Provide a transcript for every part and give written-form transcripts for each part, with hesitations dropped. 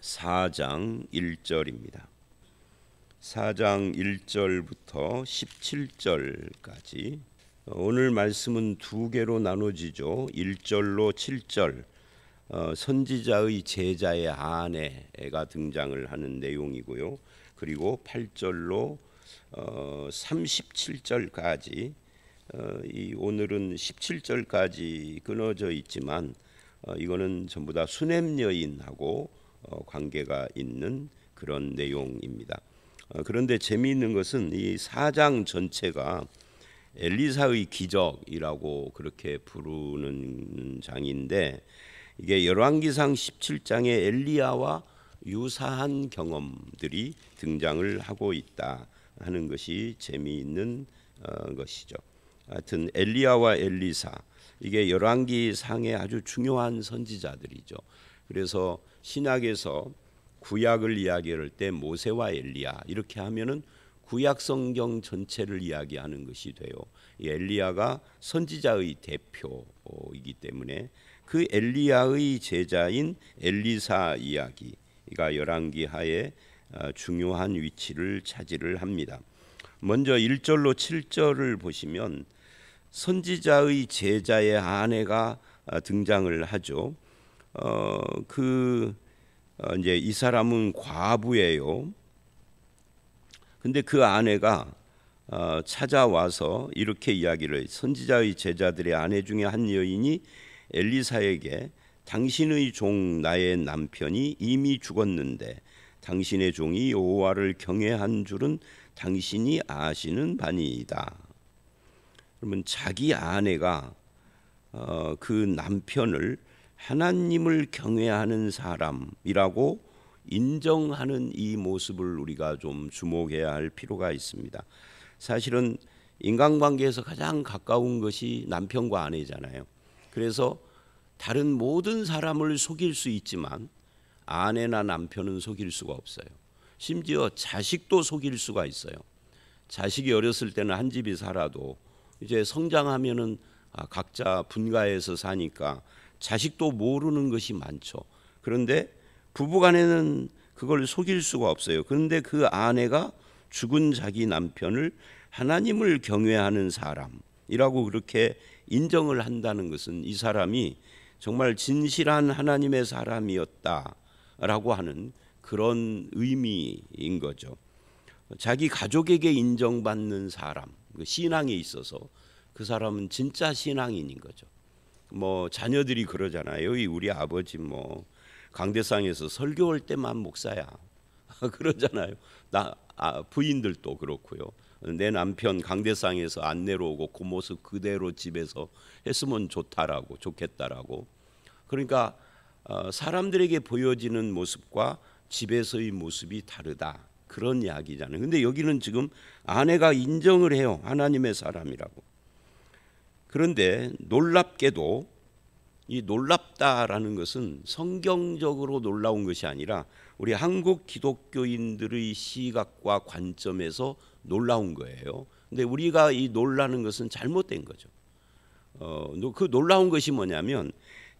4장 1절입니다. 4장 1절부터 17절까지 오늘 말씀은 두 개로 나눠지죠. 1절로 7절 선지자의 제자의 아내가 등장을 하는 내용이고요. 그리고 8절로 37절까지 오늘은 17절까지 끊어져 있지만 이거는 전부 다 수냄 여인하고 관계가 있는 그런 내용입니다. 그런데 재미있는 것은 이 4장 전체가 엘리사의 기적이라고 그렇게 부르는 장인데 이게 열왕기상 17장에 엘리야와 유사한 경험들이 등장을 하고 있다 하는 것이 재미있는 것이죠. 하여튼 엘리야와 엘리사 이게 열왕기상의 아주 중요한 선지자들이죠. 그래서 신약에서 구약을 이야기할 때 모세와 엘리야 이렇게 하면은 구약 성경 전체를 이야기하는 것이 돼요. 이 엘리야가 선지자의 대표이기 때문에 그 엘리야의 제자인 엘리사 이야기가 열왕기하에 중요한 위치를 차지를 합니다. 먼저 1절로 7절을 보시면 선지자의 제자의 아내가 등장을 하죠. 이제 이 사람은 과부예요. 근데 그 아내가 찾아와서 이렇게 이야기를 해요. 선지자의 제자들의 아내 중에 한 여인이 엘리사에게 당신의 종 나의 남편이 이미 죽었는데 당신의 종이 여호와를 경외한 줄은 당신이 아시는 바니이다. 그러면 자기 아내가 그 남편을 하나님을 경외하는 사람이라고 인정하는 이 모습을 우리가 좀 주목해야 할 필요가 있습니다. 사실은 인간관계에서 가장 가까운 것이 남편과 아내잖아요. 그래서 다른 모든 사람을 속일 수 있지만 아내나 남편은 속일 수가 없어요. 심지어 자식도 속일 수가 있어요. 자식이 어렸을 때는 한 집이 살아도 이제 성장하면은 각자 분가해서 사니까 자식도 모르는 것이 많죠. 그런데 부부간에는 그걸 속일 수가 없어요. 그런데 그 아내가 죽은 자기 남편을 하나님을 경외하는 사람이라고 그렇게 인정을 한다는 것은 이 사람이 정말 진실한 하나님의 사람이었다라고 하는 그런 의미인 거죠. 자기 가족에게 인정받는 사람, 신앙에 있어서 그 사람은 진짜 신앙인인 거죠. 뭐 자녀들이 그러잖아요. 우리 아버지 뭐 강대상에서 설교할 때만 목사야 그러잖아요. 부인들도 그렇고요. 내 남편 강대상에서 안 내려오고 그 모습 그대로 집에서 했으면 좋겠다라고. 그러니까 사람들에게 보여지는 모습과 집에서의 모습이 다르다 그런 이야기잖아요. 근데 여기는 지금 아내가 인정을 해요. 하나님의 사람이라고. 그런데 놀랍게도 이 놀랍다라는 것은 성경적으로 놀라운 것이 아니라 우리 한국 기독교인들의 시각과 관점에서 놀라운 거예요. 근데 우리가 이 놀라는 것은 잘못된 거죠. 그 놀라운 것이 뭐냐면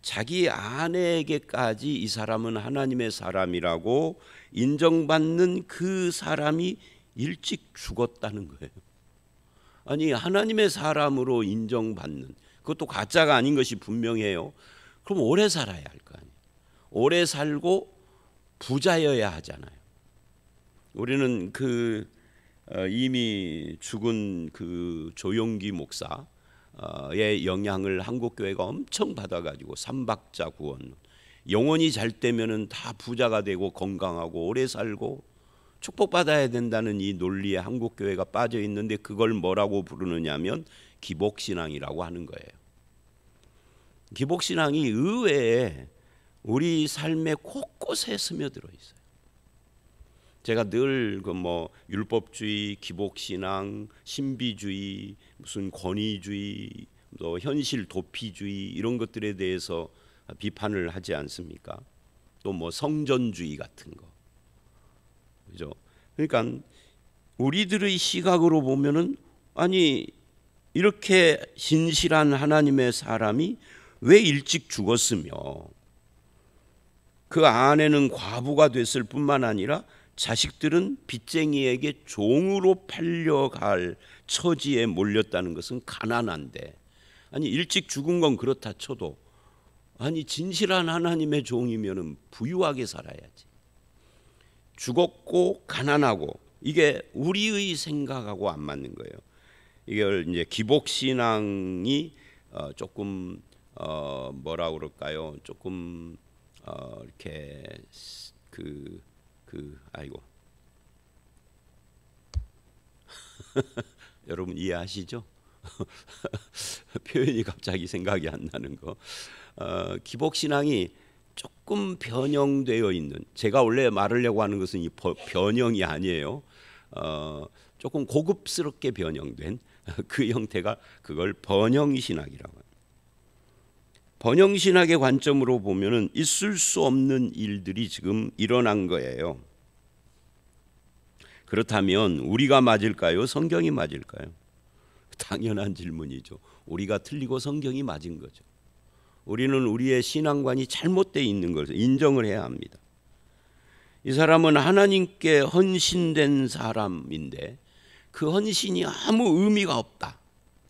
자기 아내에게까지 이 사람은 하나님의 사람이라고 인정받는 그 사람이 일찍 죽었다는 거예요. 아니 하나님의 사람으로 인정받는 그것도 가짜가 아닌 것이 분명해요. 그럼 오래 살아야 할 거 아니에요. 오래 살고 부자여야 하잖아요. 우리는 이미 죽은 그 조용기 목사의 영향을 한국 교회가 엄청 받아가지고 삼박자 구원 영원히 잘 때면은 다 부자가 되고 건강하고 오래 살고 축복받아야 된다는 이 논리에 한국 교회가 빠져 있는데 그걸 뭐라고 부르느냐면 기복신앙이라고 하는 거예요. 기복신앙이 의외에 우리 삶의 곳곳에 스며들어 있어요. 제가 늘 율법주의, 기복신앙, 신비주의, 무슨 권위주의, 또 현실 도피주의 이런 것들에 대해서 비판을 하지 않습니까? 또 성전주의 같은 거. 그죠? 그러니까 우리들의 시각으로 보면은 아니 이렇게 신실한 하나님의 사람이 왜 일찍 죽었으며 그 아내는 과부가 됐을 뿐만 아니라 자식들은 빚쟁이에게 종으로 팔려갈 처지에 몰렸다는 것은 가난한데, 아니 일찍 죽은 건 그렇다 쳐도 아니 진실한 하나님의 종이면은 부유하게 살아야지. 죽었고 가난하고, 이게 우리의 생각하고 안 맞는 거예요. 이걸 이제 기복신앙이 조금 뭐라 그럴까요? 조금 이렇게 아이고 여러분 이해하시죠? 표현이 갑자기 생각이 안 나는 거. 기복신앙이 조금 변형되어 있는, 제가 원래 말하려고 하는 것은 이 변형이 아니에요. 조금 고급스럽게 변형된 그 형태가, 그걸 번영신학이라고 합니다. 번영신학의 관점으로 보면은 있을 수 없는 일들이 지금 일어난 거예요. 그렇다면 우리가 맞을까요? 성경이 맞을까요? 당연한 질문이죠. 우리가 틀리고 성경이 맞은 거죠. 우리는 우리의 신앙관이 잘못되어 있는 것을 인정을 해야 합니다. 이 사람은 하나님께 헌신된 사람인데 그 헌신이 아무 의미가 없다,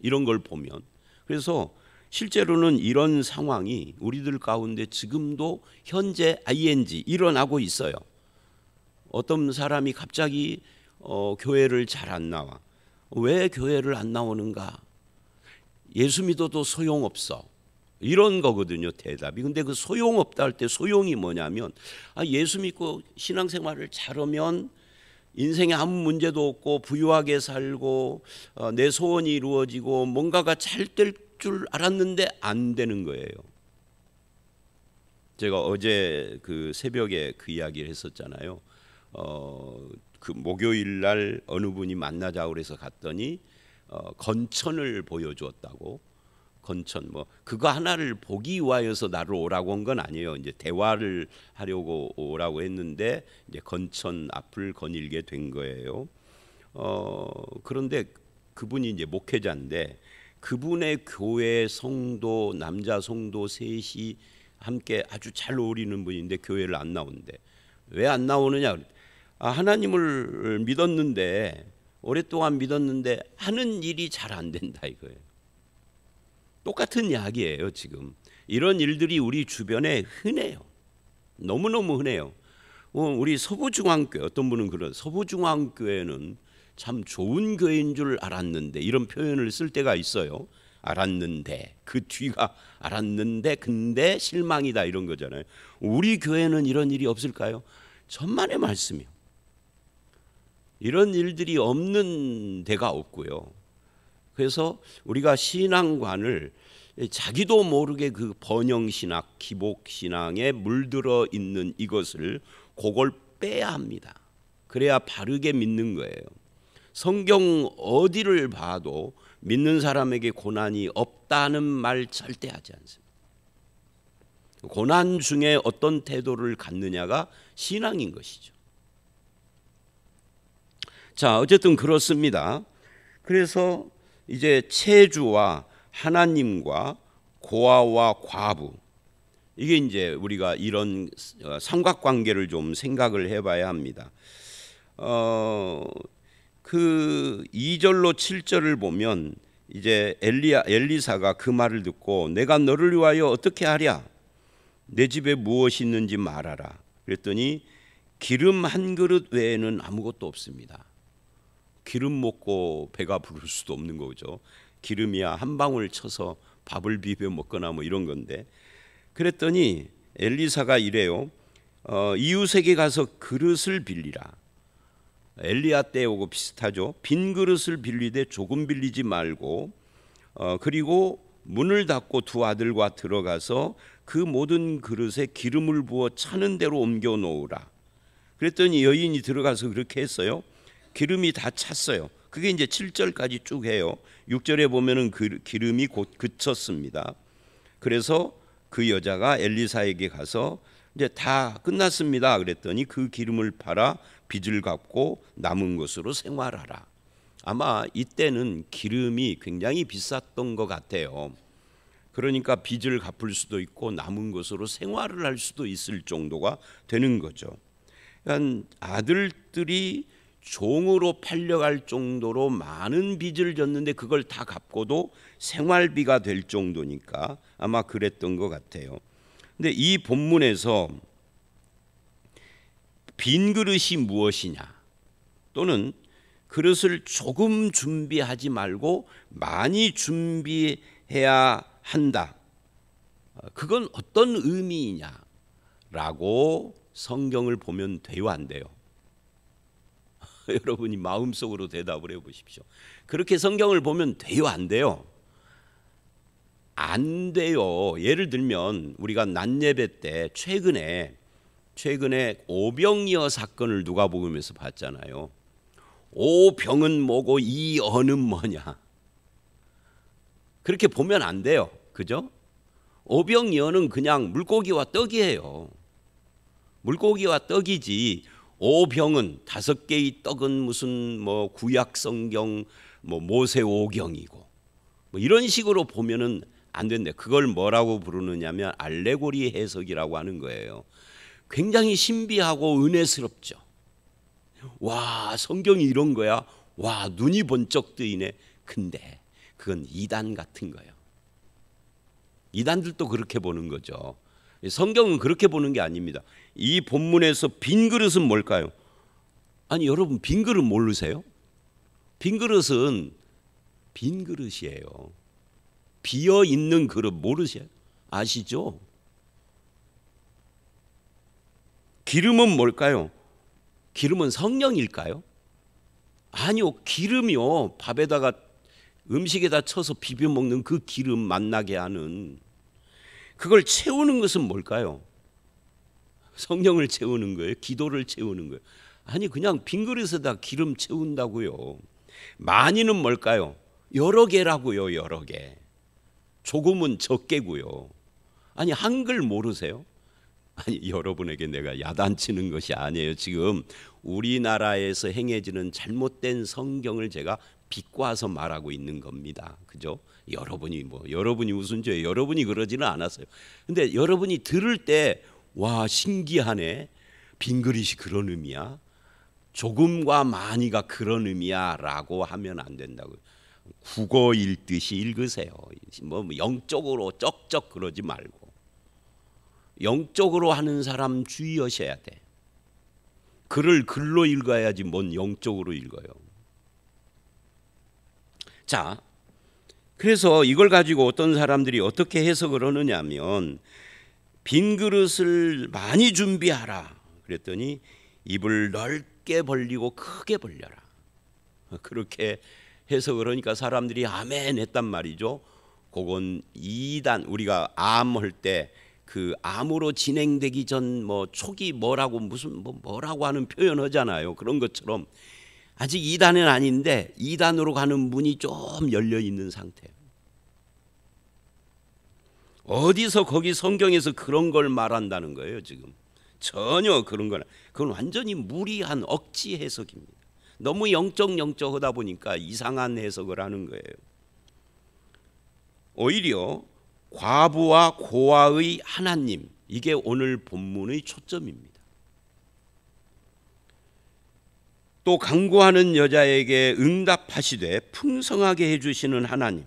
이런 걸 보면, 그래서 실제로는 이런 상황이 우리들 가운데 지금도 현재 ing 일어나고 있어요. 어떤 사람이 갑자기 교회를 잘 안 나와. 왜 교회를 안 나오는가? 예수 믿어도 소용없어. 이런 거거든요, 대답이. 근데 그 소용없다 할 때 소용이 뭐냐면, 예수 믿고 신앙생활을 잘하면 인생에 아무 문제도 없고 부유하게 살고 내 소원이 이루어지고 뭔가가 잘 될 줄 알았는데 안 되는 거예요. 제가 어제 그 새벽에 그 이야기를 했었잖아요. 그 목요일 날 어느 분이 만나자고 그래서 갔더니 건천을 보여주었다고. 건천, 뭐 그거 하나를 보기 위하여서 나를 오라고 한 건 아니에요. 이제 대화를 하려고 오라고 했는데 이제 건천 앞을 거닐게 된 거예요. 그런데 그분이 이제 목회자인데, 그분의 교회 성도, 남자 성도 셋이 함께 아주 잘 어울리는 분인데 교회를 안 나오는데, 왜 안 나오느냐? 하나님을 믿었는데, 오랫동안 믿었는데 하는 일이 잘 안 된다 이거예요. 똑같은 이야기예요. 지금 이런 일들이 우리 주변에 흔해요. 너무너무 흔해요. 우리 서부중앙교회, 어떤 분은 그런, 서부중앙교회는 참 좋은 교회인 줄 알았는데, 이런 표현을 쓸 때가 있어요. 알았는데, 그 뒤가 알았는데 근데 실망이다, 이런 거잖아요. 우리 교회는 이런 일이 없을까요? 천만의 말씀이요. 이런 일들이 없는 데가 없고요. 그래서 우리가 신앙관을 자기도 모르게 그 번영신학, 기복신앙에 물들어 있는 이것을, 그걸 빼야 합니다. 그래야 바르게 믿는 거예요. 성경 어디를 봐도 믿는 사람에게 고난이 없다는 말 절대 하지 않습니다. 고난 중에 어떤 태도를 갖느냐가 신앙인 것이죠. 자, 어쨌든 그렇습니다. 그래서 이제 체주와 하나님과 고아와 과부, 이게 이제 우리가 이런 삼각관계를 좀 생각을 해봐야 합니다. 그 2절로 7절을 보면 이제 엘리사가 그 말을 듣고 내가 너를 위하여 어떻게 하랴? 내 집에 무엇이 있는지 말하라. 그랬더니 기름 한 그릇 외에는 아무것도 없습니다. 기름 먹고 배가 부를 수도 없는 거죠. 기름이야 한 방울 쳐서 밥을 비벼 먹거나 뭐 이런 건데, 그랬더니 엘리사가 이래요. 이웃에게 가서 그릇을 빌리라. 엘리야 때하고 비슷하죠. 빈 그릇을 빌리되 조금 빌리지 말고, 그리고 문을 닫고 두 아들과 들어가서 그 모든 그릇에 기름을 부어 차는 대로 옮겨 놓으라. 그랬더니 여인이 들어가서 그렇게 했어요. 기름이 다 찼어요. 그게 이제 7절까지 쭉 해요. 6절에 보면은 그 기름이 곧 그쳤습니다. 그래서 그 여자가 엘리사에게 가서 이제 다 끝났습니다. 그랬더니 그 기름을 팔아 빚을 갚고 남은 것으로 생활하라. 아마 이때는 기름이 굉장히 비쌌던 것 같아요. 그러니까 빚을 갚을 수도 있고 남은 것으로 생활을 할 수도 있을 정도가 되는 거죠. 그러니까 아들들이 종으로 팔려갈 정도로 많은 빚을 졌는데 그걸 다 갚고도 생활비가 될 정도니까 아마 그랬던 것 같아요. 근데 이 본문에서 빈 그릇이 무엇이냐, 또는 그릇을 조금 준비하지 말고 많이 준비해야 한다, 그건 어떤 의미이냐라고 성경을 보면 돼요, 안 돼요? 여러분이 마음속으로 대답을 해보십시오. 그렇게 성경을 보면 돼요, 안 돼요? 안 돼요. 예를 들면 우리가 낮예배 때 최근에 오병이어 사건을 누가복음에서 봤잖아요. 오병은 뭐고 이 어는 뭐냐, 그렇게 보면 안 돼요, 그죠? 오병이어는 그냥 물고기와 떡이에요. 물고기와 떡이지, 오병은 5개의 떡은 무슨 뭐 구약 성경 뭐 모세오경이고 뭐 이런 식으로 보면은 안 된대. 그걸 뭐라고 부르느냐면 알레고리 해석이라고 하는 거예요. 굉장히 신비하고 은혜스럽죠. 와, 성경이 이런 거야? 와, 눈이 번쩍 뜨이네. 근데 그건 이단 같은 거예요. 이단들도 그렇게 보는 거죠. 성경은 그렇게 보는 게 아닙니다. 이 본문에서 빈 그릇은 뭘까요? 아니, 여러분, 빈 그릇 모르세요? 빈 그릇은 빈 그릇이에요. 비어 있는 그릇 모르세요? 아시죠? 기름은 뭘까요? 기름은 성령일까요? 아니요, 기름이요, 밥에다가 음식에다 쳐서 비벼 먹는 그 기름 맛나게 하는, 그걸 채우는 것은 뭘까요? 성령을 채우는 거예요? 기도를 채우는 거예요? 아니, 그냥 빈 그릇에다 기름 채운다고요. 많이는 뭘까요? 여러 개라고요, 여러 개. 조금은 적게고요. 아니, 한글 모르세요? 아니, 여러분에게 내가 야단치는 것이 아니에요. 지금 우리나라에서 행해지는 잘못된 성경을 제가 비꼬아서 말하고 있는 겁니다. 그죠? 여러분이 무슨 죄예요? 여러분이 그러지는 않았어요. 근데 여러분이 들을 때 와, 신기하네. 빈 그릇이 그런 의미야? 조금과 많이가 그런 의미야? 라고 하면 안 된다고요. 국어 읽듯이 읽으세요. 뭐 영적으로 쩍쩍 그러지 말고. 영적으로 하는 사람 주의하셔야 돼. 글을 글로 읽어야지 뭔 영적으로 읽어요. 자, 그래서 이걸 가지고 어떤 사람들이 어떻게 해석을 하느냐면, 빈 그릇을 많이 준비하라 그랬더니 입을 넓게 벌리고 크게 벌려라, 그렇게 해석을 하니까 사람들이 아멘 했단 말이죠. 그건 이단, 우리가 암 할 때 그 암으로 진행되기 전 뭐 초기 뭐라고 무슨 뭐라고 하는 표현 하잖아요. 그런 것처럼 아직 2단은 아닌데 2단으로 가는 문이 좀 열려 있는 상태예요. 어디서 거기 성경에서 그런 걸 말한다는 거예요, 지금. 전혀 그런 건, 그건 완전히 무리한 억지 해석입니다. 너무 영적 하다 보니까 이상한 해석을 하는 거예요. 오히려 과부와 고아의 하나님, 이게 오늘 본문의 초점입니다. 또 강구하는 여자에게 응답하시되 풍성하게 해주시는 하나님,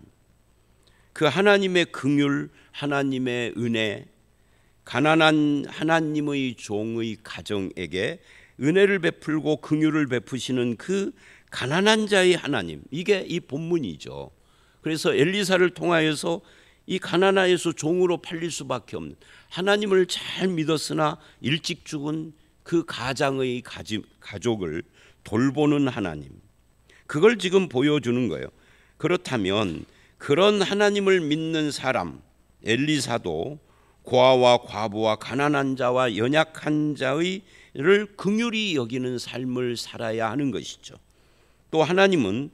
그 하나님의 긍휼, 하나님의 은혜, 가난한 하나님의 종의 가정에게 은혜를 베풀고 긍휼을 베푸시는 그 가난한 자의 하나님, 이게 이 본문이죠. 그래서 엘리사를 통하여서 이 가나안에서 종으로 팔릴 수밖에 없는, 하나님을 잘 믿었으나 일찍 죽은 그 가장의 가족을 돌보는 하나님, 그걸 지금 보여주는 거예요. 그렇다면 그런 하나님을 믿는 사람 엘리사도 고아와 과부와 가난한 자와 연약한 자를 긍휼히 여기는 삶을 살아야 하는 것이죠. 또 하나님은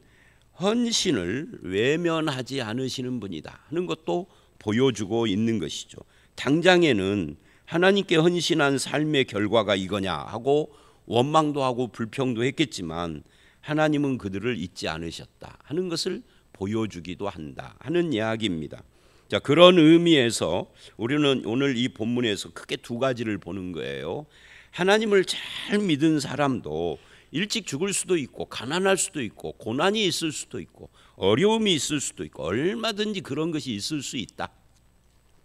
헌신을 외면하지 않으시는 분이다 하는 것도 보여주고 있는 것이죠. 당장에는 하나님께 헌신한 삶의 결과가 이거냐 하고 원망도 하고 불평도 했겠지만, 하나님은 그들을 잊지 않으셨다 하는 것을 보여주기도 한다 하는 이야기입니다. 자, 그런 의미에서 우리는 오늘 이 본문에서 크게 두 가지를 보는 거예요. 하나님을 잘 믿은 사람도 일찍 죽을 수도 있고 가난할 수도 있고 고난이 있을 수도 있고 어려움이 있을 수도 있고 얼마든지 그런 것이 있을 수 있다.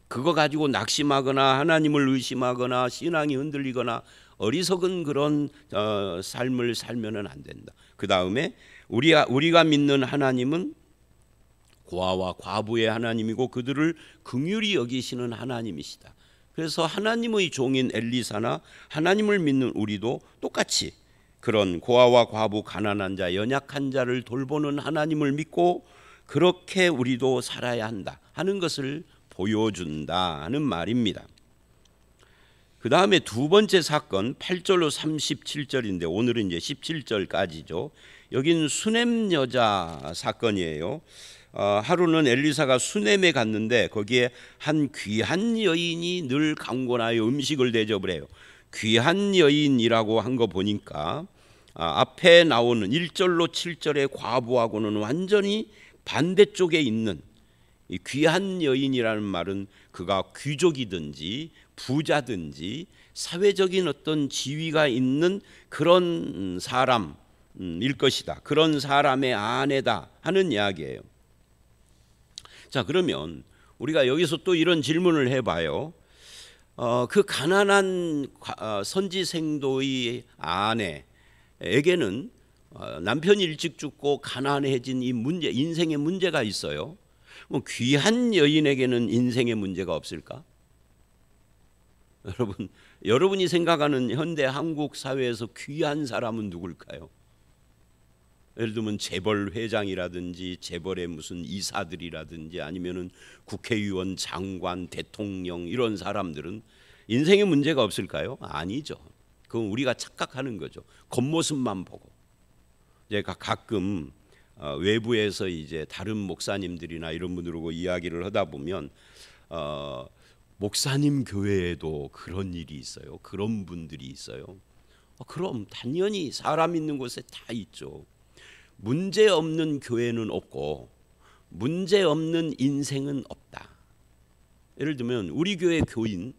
그거 가지고 낙심하거나 하나님을 의심하거나 신앙이 흔들리거나 어리석은 그런 삶을 살면은 안 된다. 그 다음에 우리가 믿는 하나님은 고아와 과부의 하나님이고 그들을 긍휼히 여기시는 하나님이시다. 그래서 하나님의 종인 엘리사나 하나님을 믿는 우리도 똑같이 그런 고아와 과부, 가난한 자, 연약한 자를 돌보는 하나님을 믿고 그렇게 우리도 살아야 한다 하는 것을 보여준다 하는 말입니다. 그 다음에 두 번째 사건 8절로 37절인데 오늘은 이제 17절까지죠. 여긴 수넴 여자 사건이에요. 하루는 엘리사가 수넴에 갔는데 거기에 한 귀한 여인이 늘 강권하여 음식을 대접을 해요. 귀한 여인이라고 한 거 보니까 앞에 나오는 1절로 7절의 과부하고는 완전히 반대쪽에 있는 이 귀한 여인이라는 말은 그가 귀족이든지 부자든지 사회적인 어떤 지위가 있는 그런 사람일 것이다. 그런 사람의 아내다 하는 이야기예요. 자, 그러면 우리가 여기서 또 이런 질문을 해봐요. 그 가난한 선지생도의 아내에게는 남편이 일찍 죽고 가난해진 이 문제, 인생의 문제가 있어요. 뭐 귀한 여인에게는 인생의 문제가 없을까? 여러분이 생각하는 현대 한국 사회에서 귀한 사람은 누굴까요? 예를 들면 재벌 회장이라든지 재벌의 무슨 이사들이라든지 아니면은 국회의원, 장관, 대통령 이런 사람들은 인생의 문제가 없을까요? 아니죠. 그건 우리가 착각하는 거죠. 겉모습만 보고. 제가 가끔 외부에서 이제 다른 목사님들이나 이런 분들하고 이야기를 하다 보면 목사님 교회에도 그런 일이 있어요. 그런 분들이 있어요. 그럼 당연히 사람 있는 곳에 다 있죠. 문제 없는 교회는 없고 문제 없는 인생은 없다. 예를 들면 우리 교회 교인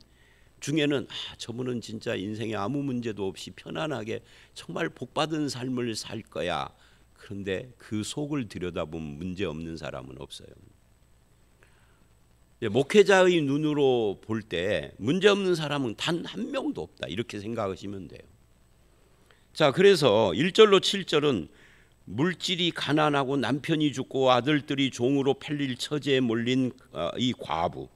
중에는 저분은 진짜 인생에 아무 문제도 없이 편안하게 정말 복받은 삶을 살 거야. 그런데 그 속을 들여다보면 문제 없는 사람은 없어요. 목회자의 눈으로 볼 때 문제 없는 사람은 단 한 명도 없다. 이렇게 생각하시면 돼요. 자, 그래서 1절로 7절은 물질이 가난하고 남편이 죽고 아들들이 종으로 팔릴 처지에 몰린 이 과부,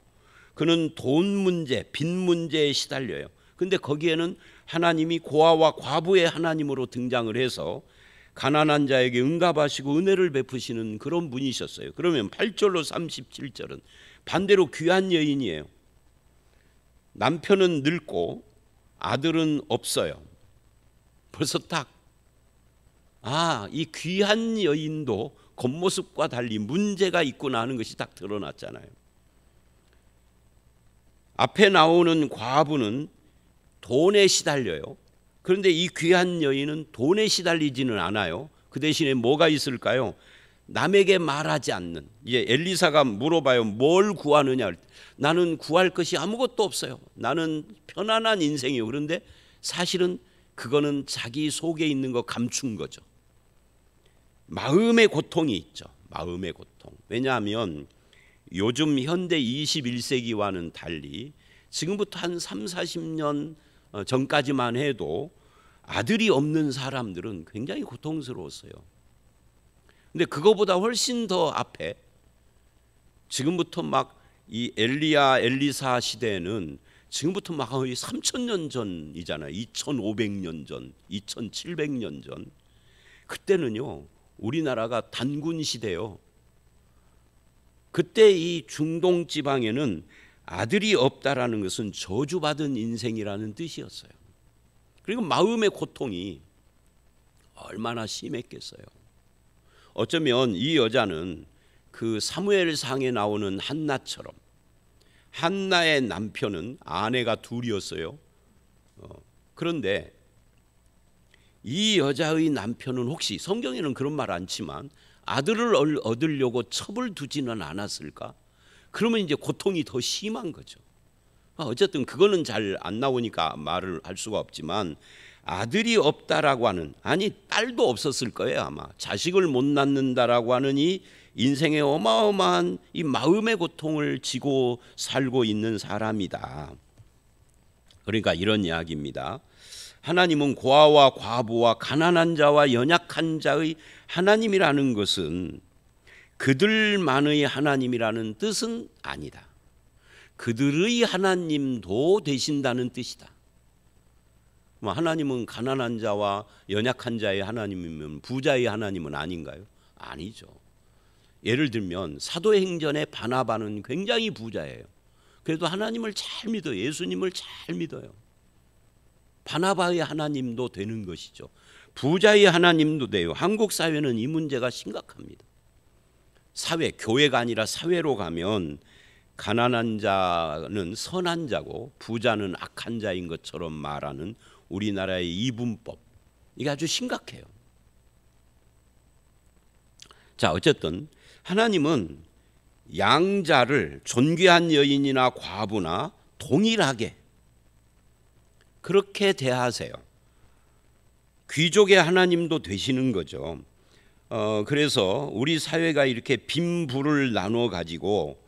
그는 돈 문제, 빚 문제에 시달려요. 근데 거기에는 하나님이 고아와 과부의 하나님으로 등장을 해서 가난한 자에게 응답하시고 은혜를 베푸시는 그런 분이셨어요. 그러면 8절로 37절은 반대로 귀한 여인이에요. 남편은 늙고 아들은 없어요. 벌써 딱 이 귀한 여인도 겉모습과 달리 문제가 있구나 하는 것이 딱 드러났잖아요. 앞에 나오는 과부는 돈에 시달려요. 그런데 이 귀한 여인은 돈에 시달리지는 않아요. 그 대신에 뭐가 있을까요? 남에게 말하지 않는. 이제 엘리사가 물어봐요. 뭘 구하느냐? 나는 구할 것이 아무것도 없어요. 나는 편안한 인생이에요. 그런데 사실은 그거는 자기 속에 있는 거 감춘 거죠. 마음의 고통이 있죠. 마음의 고통. 왜냐하면 요즘 현대 21세기와는 달리 지금부터 한 3, 40년 전까지만 해도 아들이 없는 사람들은 굉장히 고통스러웠어요. 근데 그거보다 훨씬 더 앞에 지금부터 막 이 엘리사 시대에는 지금부터 막 거의 3,000년 전이잖아요. 2,500년 전, 2,700년 전. 그때는요. 우리나라가 단군 시대요. 그때 이 중동 지방에는 아들이 없다라는 것은 저주받은 인생이라는 뜻이었어요. 그리고 마음의 고통이 얼마나 심했겠어요. 어쩌면 이 여자는 그 사무엘상에 나오는 한나처럼, 한나의 남편은 아내가 둘이었어요. 그런데 이 여자의 남편은 혹시 성경에는 그런 말 않지만 아들을 얻으려고 첩을 두지는 않았을까? 그러면 이제 고통이 더 심한 거죠. 어쨌든 그거는 잘 안 나오니까 말을 할 수가 없지만, 아들이 없다라고 하는, 아니 딸도 없었을 거예요 아마. 자식을 못 낳는다라고 하는 이 인생의 어마어마한 이 마음의 고통을 지고 살고 있는 사람이다. 그러니까 이런 이야기입니다. 하나님은 고아와 과부와 가난한 자와 연약한 자의 하나님이라는 것은 그들만의 하나님이라는 뜻은 아니다. 그들의 하나님도 되신다는 뜻이다. 하나님은 가난한 자와 연약한 자의 하나님이면 부자의 하나님은 아닌가요? 아니죠. 예를 들면 사도행전의 바나바는 굉장히 부자예요. 그래도 하나님을 잘 믿어요. 예수님을 잘 믿어요. 바나바의 하나님도 되는 것이죠. 부자의 하나님도 돼요. 한국 사회는 이 문제가 심각합니다. 사회, 교회가 아니라 사회로 가면 가난한 자는 선한 자고 부자는 악한 자인 것처럼 말하는 우리나라의 이분법, 이게 아주 심각해요. 자, 어쨌든 하나님은 양자를 존귀한 여인이나 과부나 동일하게 그렇게 대하세요. 귀족의 하나님도 되시는 거죠. 그래서 우리 사회가 이렇게 빈 불을 나눠 가지고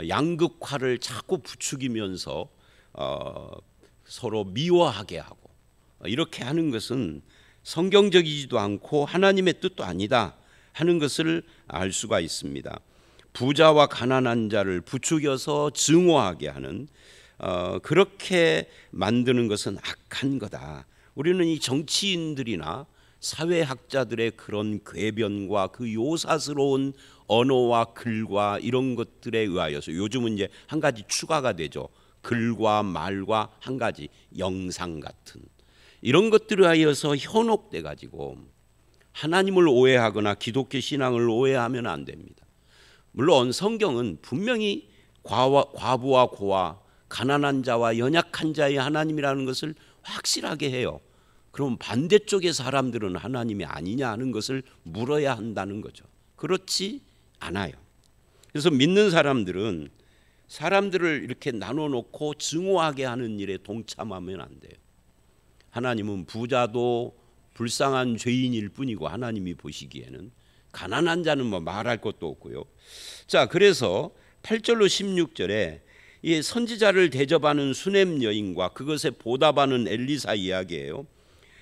양극화를 자꾸 부추기면서 서로 미워하게 하고 이렇게 하는 것은 성경적이지도 않고 하나님의 뜻도 아니다 하는 것을 알 수가 있습니다. 부자와 가난한 자를 부추겨서 증오하게 하는, 그렇게 만드는 것은 악한 거다. 우리는 이 정치인들이나 사회학자들의 그런 궤변과 그 요사스러운 언어와 글과 이런 것들에 의하여서, 요즘은 이제 한 가지 추가가 되죠. 글과 말과 한 가지 영상 같은 이런 것들에 의하여서 현혹돼 가지고 하나님을 오해하거나 기독교 신앙을 오해하면 안 됩니다. 물론 성경은 분명히 과부와 고아, 가난한 자와 연약한 자의 하나님이라는 것을 확실하게 해요. 그럼 반대쪽의 사람들은 하나님이 아니냐 하는 것을 물어야 한다는 거죠. 그렇지 않아요. 그래서 믿는 사람들은 사람들을 이렇게 나눠놓고 증오하게 하는 일에 동참하면 안 돼요. 하나님은 부자도 불쌍한 죄인일 뿐이고 하나님이 보시기에는 가난한 자는 뭐 말할 것도 없고요. 자, 그래서 8절로 16절에 이 선지자를 대접하는 수넴 여인과 그것에 보답하는 엘리사 이야기예요.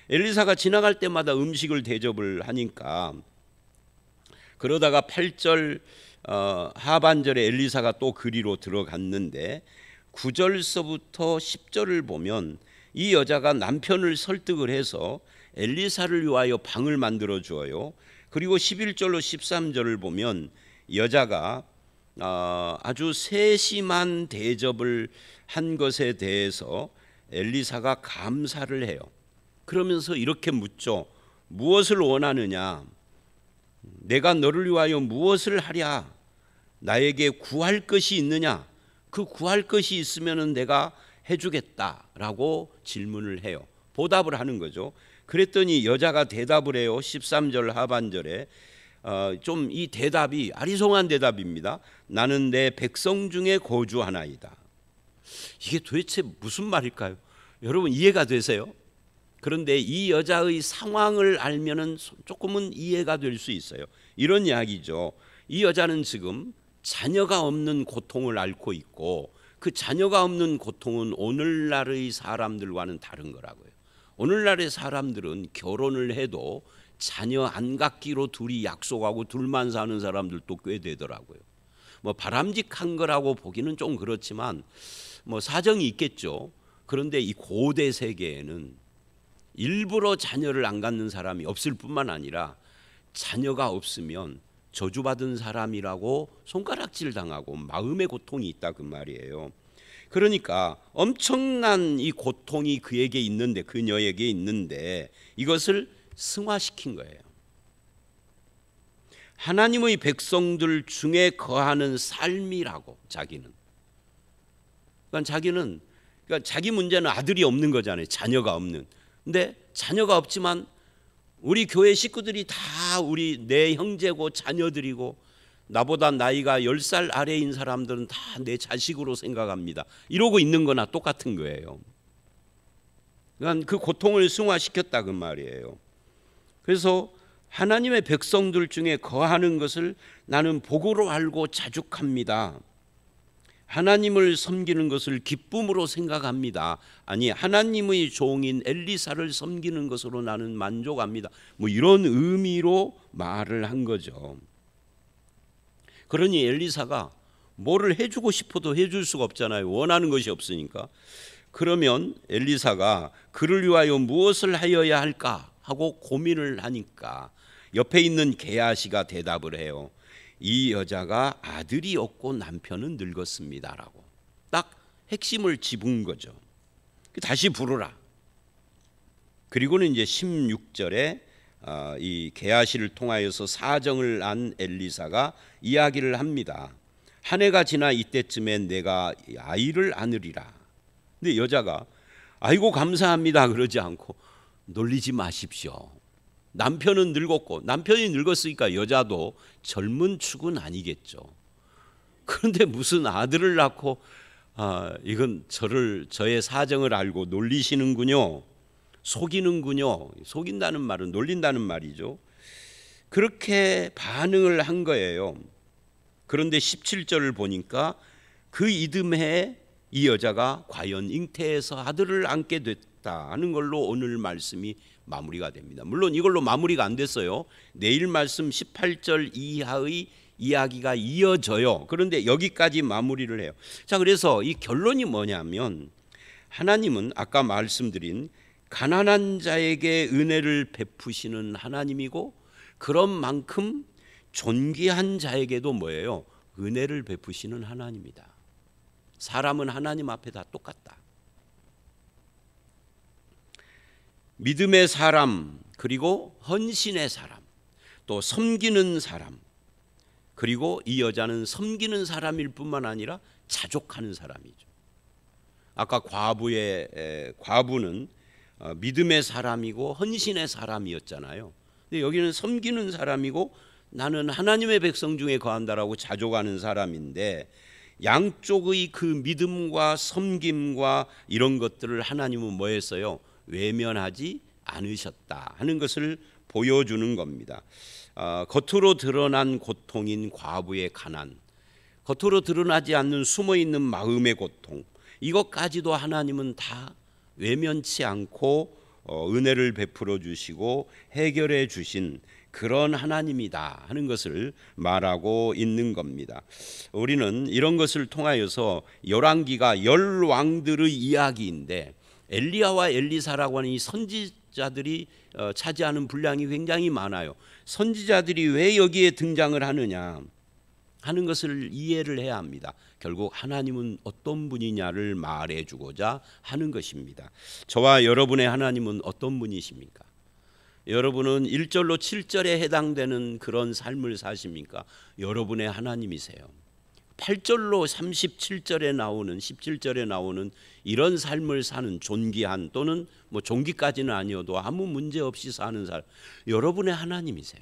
엘리사가 지나갈 때마다 음식을 대접을 하니까, 그러다가 8절 하반절에 엘리사가 또 그리로 들어갔는데 9절서부터 10절을 보면 이 여자가 남편을 설득을 해서 엘리사를 위하여 방을 만들어 주어요. 그리고 11절로 13절을 보면 여자가 아주 세심한 대접을 한 것에 대해서 엘리사가 감사를 해요. 그러면서 이렇게 묻죠. 무엇을 원하느냐? 내가 너를 위하여 무엇을 하랴? 나에게 구할 것이 있느냐? 그 구할 것이 있으면 내가 해주겠다라고 질문을 해요. 보답을 하는 거죠. 그랬더니 여자가 대답을 해요. 13절 하반절에 좀 이 대답이 아리송한 대답입니다. 나는 내 백성 중에 거주하나이다. 이게 도대체 무슨 말일까요? 여러분 이해가 되세요? 그런데 이 여자의 상황을 알면은 조금은 이해가 될 수 있어요. 이런 이야기죠. 이 여자는 지금 자녀가 없는 고통을 앓고 있고, 그 자녀가 없는 고통은 오늘날의 사람들과는 다른 거라고요. 오늘날의 사람들은 결혼을 해도 자녀 안 갖기로 둘이 약속하고 둘만 사는 사람들도 꽤 되더라고요. 뭐 바람직한 거라고 보기는 좀 그렇지만 뭐 사정이 있겠죠. 그런데 이 고대 세계에는 일부러 자녀를 안 갖는 사람이 없을 뿐만 아니라 자녀가 없으면 저주받은 사람이라고 손가락질 당하고 마음의 고통이 있다 그 말이에요. 그러니까 엄청난 이 고통이 그에게 있는데, 그녀에게 있는데 이것을 승화시킨 거예요. 하나님의 백성들 중에 거하는 삶이라고 자기는. 그러니까 자기 문제는 아들이 없는 거잖아요. 자녀가 없는. 근데 자녀가 없지만 우리 교회 식구들이 다 내 형제고 자녀들이고 나보다 나이가 10살 아래인 사람들은 다 내 자식으로 생각합니다. 이러고 있는 거나 똑같은 거예요. 그러니까 그 고통을 승화시켰다 그 말이에요. 그래서 하나님의 백성들 중에 거하는 것을 나는 복으로 알고 자족합니다. 하나님을 섬기는 것을 기쁨으로 생각합니다. 아니, 하나님의 종인 엘리사를 섬기는 것으로 나는 만족합니다. 뭐 이런 의미로 말을 한 거죠. 그러니 엘리사가 뭐를 해주고 싶어도 해줄 수가 없잖아요. 원하는 것이 없으니까. 그러면 엘리사가 그를 위하여 무엇을 하여야 할까 하고 고민을 하니까 옆에 있는 게하시가 대답을 해요. 이 여자가 아들이 없고 남편은 늙었습니다라고 딱 핵심을 짚은 거죠. 다시 부르라. 그리고는 이제 16절에 이 게하시를 통하여서 사정을 안 엘리사가 이야기를 합니다. 한 해가 지나 이때쯤에 내가 아이를 안으리라. 근데 여자가 아이고 감사합니다 그러지 않고 놀리지 마십시오. 남편은 늙었고, 남편이 늙었으니까 여자도 젊은 축은 아니겠죠. 그런데 무슨 아들을 낳고 이건 저의 사정을 알고 놀리시는군요. 속이는군요. 속인다는 말은 놀린다는 말이죠. 그렇게 반응을 한 거예요. 그런데 17절을 보니까 그 이듬해에 이 여자가 과연 잉태해서 아들을 안게 됐다 하는 걸로 오늘 말씀이 마무리가 됩니다. 물론 이걸로 마무리가 안 됐어요. 내일 말씀 18절 이하의 이야기가 이어져요. 그런데 여기까지 마무리를 해요. 자, 그래서 이 결론이 뭐냐면 하나님은 아까 말씀드린 가난한 자에게 은혜를 베푸시는 하나님이고 그런 만큼 존귀한 자에게도 뭐예요? 은혜를 베푸시는 하나님이다. 사람은 하나님 앞에 다 똑같다. 믿음의 사람, 그리고 헌신의 사람, 또 섬기는 사람, 그리고 이 여자는 섬기는 사람일 뿐만 아니라 자족하는 사람이죠. 아까 과부는 믿음의 사람이고 헌신의 사람이었잖아요. 근데 여기는 섬기는 사람이고 나는 하나님의 백성 중에 거한다라고 자족하는 사람인데 양쪽의 그 믿음과 섬김과 이런 것들을 하나님은 뭐 했어요? 외면하지 않으셨다 하는 것을 보여주는 겁니다. 겉으로 드러난 고통인 과부의 가난, 겉으로 드러나지 않는 숨어있는 마음의 고통, 이것까지도 하나님은 다 외면치 않고 은혜를 베풀어 주시고 해결해 주신 그런 하나님이다 하는 것을 말하고 있는 겁니다. 우리는 이런 것을 통하여서 열왕기가 열 왕들의 이야기인데 엘리야와 엘리사라고 하는 이 선지자들이 차지하는 분량이 굉장히 많아요. 선지자들이 왜 여기에 등장을 하느냐 하는 것을 이해를 해야 합니다. 결국 하나님은 어떤 분이냐를 말해주고자 하는 것입니다. 저와 여러분의 하나님은 어떤 분이십니까? 여러분은 1절로 7절에 해당되는 그런 삶을 사십니까? 여러분의 하나님이세요. 8절로 37절에 나오는 17절에 나오는 이런 삶을 사는 존귀한 또는 뭐 존귀까지는 아니어도 아무 문제 없이 사는 삶, 여러분의 하나님이세요.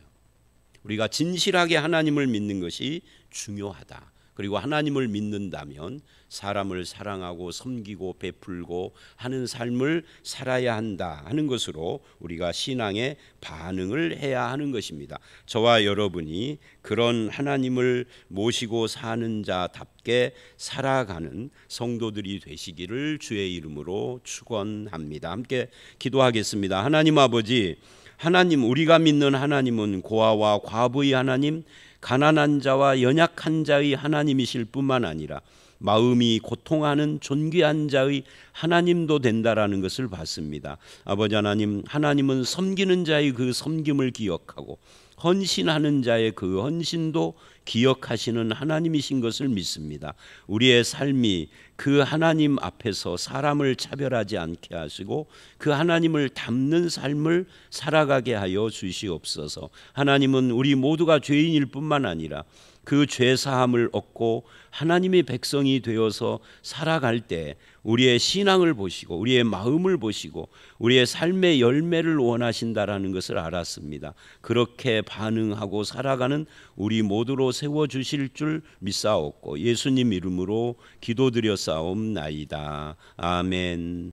우리가 진실하게 하나님을 믿는 것이 중요하다. 그리고 하나님을 믿는다면 사람을 사랑하고 섬기고 베풀고 하는 삶을 살아야 한다 하는 것으로 우리가 신앙에 반응을 해야 하는 것입니다. 저와 여러분이 그런 하나님을 모시고 사는 자답게 살아가는 성도들이 되시기를 주의 이름으로 축원합니다. 함께 기도하겠습니다. 하나님 아버지, 하나님, 우리가 믿는 하나님은 고아와 과부의 하나님, 가난한 자와 연약한 자의 하나님이실 뿐만 아니라 마음이 고통하는 존귀한 자의 하나님도 된다라는 것을 봤습니다. 아버지 하나님, 하나님은 섬기는 자의 그 섬김을 기억하고 헌신하는 자의 그 헌신도 기억하시는 하나님이신 것을 믿습니다. 우리의 삶이 그 하나님 앞에서 사람을 차별하지 않게 하시고 그 하나님을 닮는 삶을 살아가게 하여 주시옵소서. 하나님은 우리 모두가 죄인일 뿐만 아니라 그 죄 사함을 얻고 하나님의 백성이 되어서 살아갈 때 우리의 신앙을 보시고 우리의 마음을 보시고 우리의 삶의 열매를 원하신다라는 것을 알았습니다. 그렇게 반응하고 살아가는 우리 모두로 세워주실 줄 믿사옵고 예수님 이름으로 기도드렸사옵나이다. 아멘.